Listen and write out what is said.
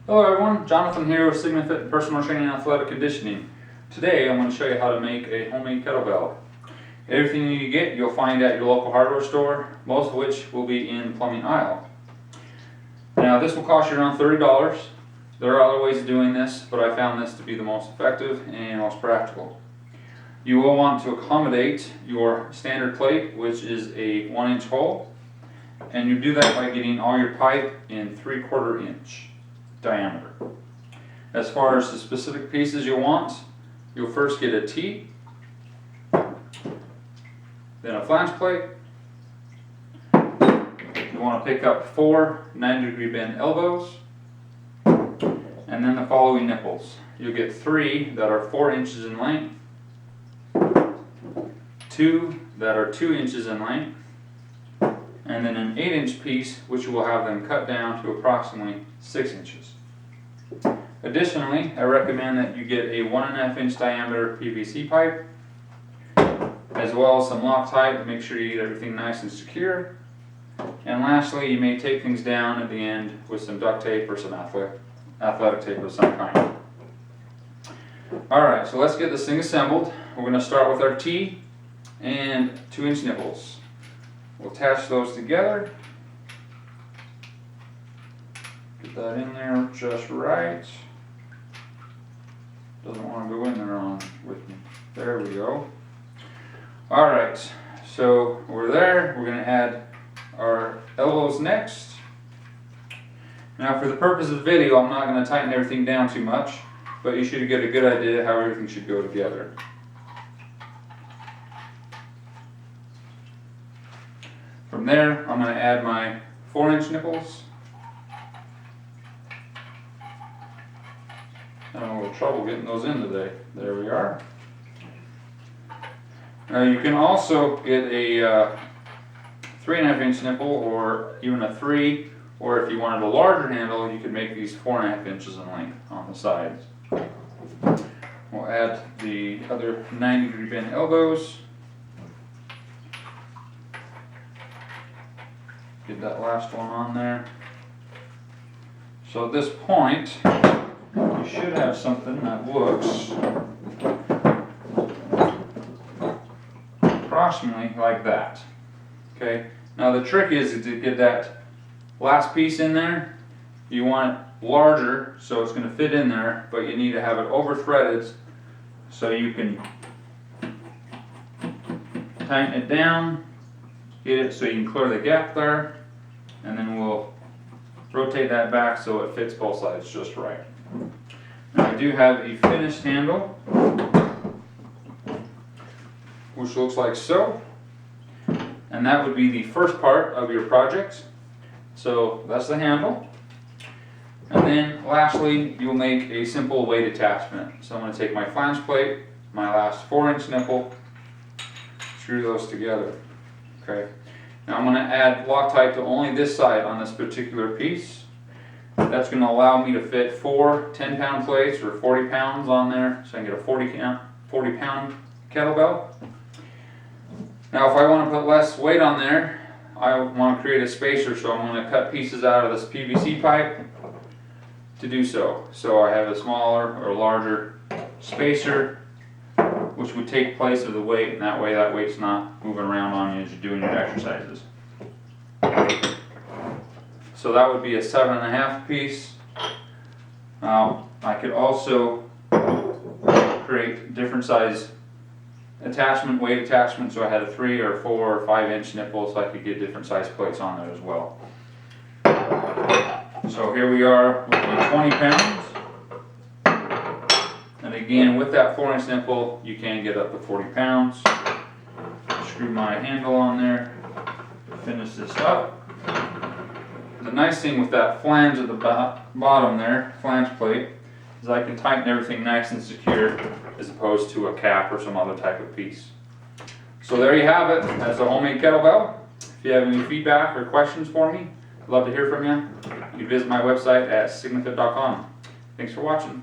Hello everyone, Jonathan here with SigmaFit Personal Training and Athletic Conditioning. Today I'm going to show you how to make a homemade kettlebell. Everything you get you'll find at your local hardware store, most of which will be in the plumbing aisle. Now this will cost you around $30. There are other ways of doing this, but I found this to be the most effective and most practical. You will want to accommodate your standard plate, which is a 1-inch hole, and you do that by getting all your pipe in 3/4 inch diameter. As far as the specific pieces you want, you'll first get a T, then a flange plate. You want to pick up 4 90-degree bend elbows, and then the following nipples. You'll get 3 that are 4 inches in length, 2 that are 2 inches in length, and then an 8-inch piece which will have them cut down to approximately 6 inches. Additionally, I recommend that you get a 1.5 inch diameter PVC pipe, as well as some Loctite to make sure you get everything nice and secure. And lastly, you may tape things down at the end with some duct tape or some athletic tape of some kind. Alright, so let's get this thing assembled. We're going to start with our T and 2-inch nipples. We'll attach those together. Get that in there just right. Doesn't want to go in there on with me. There we go. Alright, so we're there. We're going to add our elbows next. Now for the purpose of the video, I'm not going to tighten everything down too much, but you should get a good idea how everything should go together. From there, I'm going to add my 4-inch nipples. Having a little trouble getting those in today. There we are. Now you can also get a 3.5 inch nipple, or even a 3, or if you wanted a larger handle, you could make these 4.5 inches in length on the sides. We'll add the other 90-degree bend elbows. Get that last one on there. So at this point, you should have something that looks approximately like that. Okay. Now the trick is to get that last piece in there. You want it larger so it's going to fit in there, but you need to have it over threaded so you can tighten it down, get it so you can clear the gap there, and then we'll rotate that back so it fits both sides just right. Now I do have a finished handle, which looks like so, and that would be the first part of your project. So that's the handle, and then lastly you'll make a simple weight attachment. So I'm going to take my flange plate, my last 4-inch nipple, screw those together. Okay. Now I'm going to add Loctite to only this side on this particular piece. That's going to allow me to fit 4 10-pound plates or 40 pounds on there, so I can get a 40-pound kettlebell. Now if I want to put less weight on there, I want to create a spacer, so I'm going to cut pieces out of this PVC pipe to do so. So I have a smaller or larger spacer which would take place of the weight, and that way that weight's not moving around on you as you're doing your exercises. So that would be a 7.5 piece. Now I could also create different size weight attachment, so I had a 3 or 4 or 5-inch nipple, so I could get different size plates on there as well. So here we are with the 20 pounds. And again, with that 4-inch nipple, you can get up to 40 pounds. Screw my handle on there to finish this up. The nice thing with that flange at the bottom there, flange plate, is I can tighten everything nice and secure as opposed to a cap or some other type of piece. So there you have it. That's a homemade kettlebell. If you have any feedback or questions for me, I'd love to hear from you. You can visit my website at sigmafit.com. Thanks for watching.